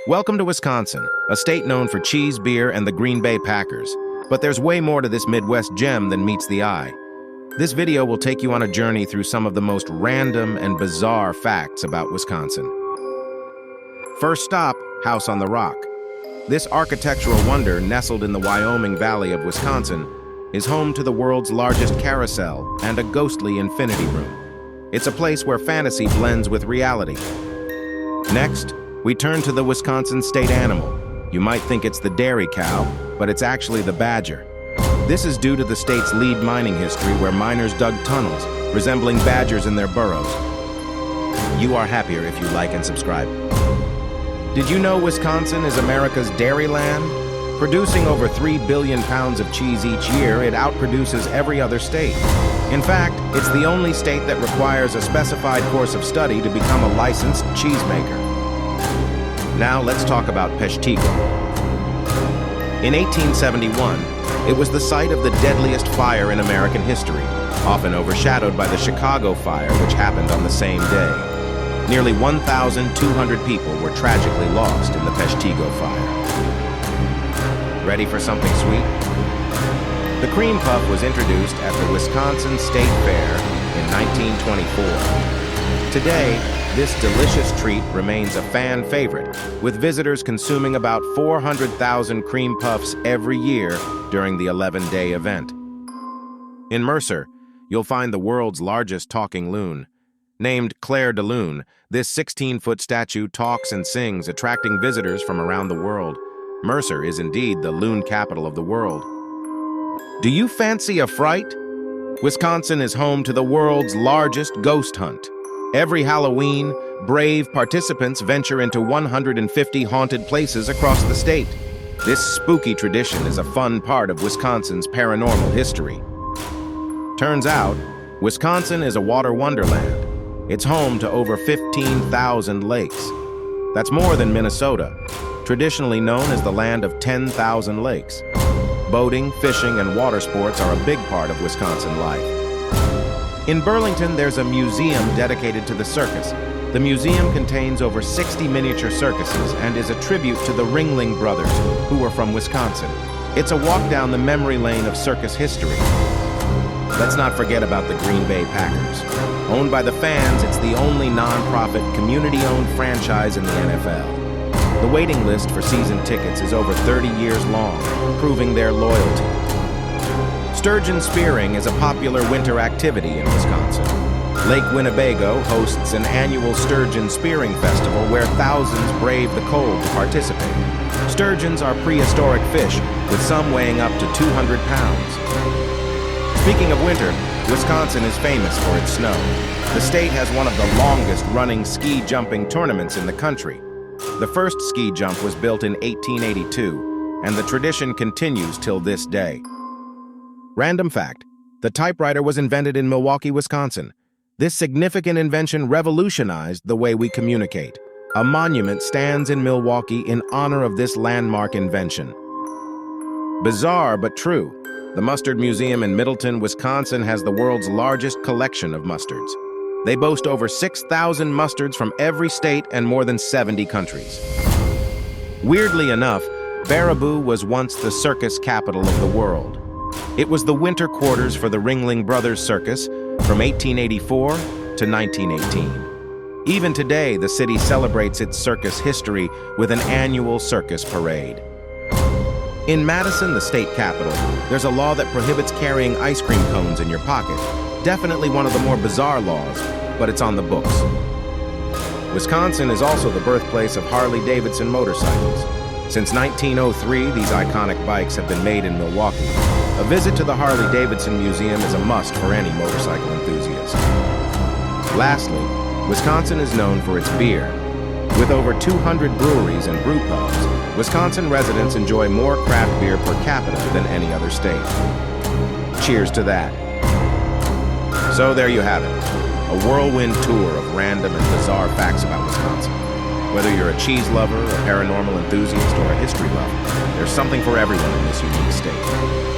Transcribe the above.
Welcome to Wisconsin, a state known for cheese, beer, and the Green Bay Packers. But there's way more to this Midwest gem than meets the eye. This video will take you on a journey through some of the most random and bizarre facts about Wisconsin. First stop, House on the Rock. This architectural wonder, nestled in the Wyoming Valley of Wisconsin, is home to the world's largest carousel and a ghostly infinity room. It's a place where fantasy blends with reality. Next, we turn to the Wisconsin state animal. You might think it's the dairy cow, but it's actually the badger. This is due to the state's lead mining history, where miners dug tunnels, resembling badgers in their burrows. You are happier if you like and subscribe. Did you know Wisconsin is America's dairy land? Producing over 3 billion pounds of cheese each year, it outproduces every other state. In fact, it's the only state that requires a specified course of study to become a licensed cheesemaker. Now let's talk about Peshtigo. In 1871, it was the site of the deadliest fire in American history, often overshadowed by the Chicago fire, which happened on the same day. Nearly 1,200 people were tragically lost in the Peshtigo fire. Ready for something sweet? The cream puff was introduced at the Wisconsin State Fair in 1924. Today, this delicious treat remains a fan favorite, with visitors consuming about 400,000 cream puffs every year during the 11-day event. In Mercer, you'll find the world's largest talking loon. Named Claire de Lune, this 16-foot statue talks and sings, attracting visitors from around the world. Mercer is indeed the loon capital of the world. Do you fancy a fright? Wisconsin is home to the world's largest ghost hunt. Every Halloween, brave participants venture into 150 haunted places across the state. This spooky tradition is a fun part of Wisconsin's paranormal history. Turns out, Wisconsin is a water wonderland. It's home to over 15,000 lakes. That's more than Minnesota, traditionally known as the land of 10,000 lakes. Boating, fishing, and water sports are a big part of Wisconsin life. In Burlington, there's a museum dedicated to the circus. The museum contains over 60 miniature circuses and is a tribute to the Ringling Brothers, who were from Wisconsin. It's a walk down the memory lane of circus history. Let's not forget about the Green Bay Packers. Owned by the fans, it's the only non-profit, community-owned franchise in the NFL. The waiting list for season tickets is over 30 years long, proving their loyalty. Sturgeon spearing is a popular winter activity in Wisconsin. Lake Winnebago hosts an annual sturgeon spearing festival where thousands brave the cold to participate. Sturgeons are prehistoric fish, with some weighing up to 200 pounds. Speaking of winter, Wisconsin is famous for its snow. The state has one of the longest-running ski jumping tournaments in the country. The first ski jump was built in 1882, and the tradition continues till this day. Random fact: the typewriter was invented in Milwaukee, Wisconsin. This significant invention revolutionized the way we communicate. A monument stands in Milwaukee in honor of this landmark invention. Bizarre but true, the Mustard Museum in Middleton, Wisconsin has the world's largest collection of mustards. They boast over 6,000 mustards from every state and more than 70 countries. Weirdly enough, Baraboo was once the circus capital of the world. It was the winter quarters for the Ringling Brothers Circus from 1884 to 1918. Even today, the city celebrates its circus history with an annual circus parade. In Madison, the state capital, there's a law that prohibits carrying ice cream cones in your pocket. Definitely one of the more bizarre laws, but it's on the books. Wisconsin is also the birthplace of Harley-Davidson motorcycles. Since 1903, these iconic bikes have been made in Milwaukee. A visit to the Harley-Davidson Museum is a must for any motorcycle enthusiast. Lastly, Wisconsin is known for its beer. With over 200 breweries and brew pubs, Wisconsin residents enjoy more craft beer per capita than any other state. Cheers to that. So there you have it, a whirlwind tour of random and bizarre facts about Wisconsin. Whether you're a cheese lover, a paranormal enthusiast, or a history buff, there's something for everyone in this unique state.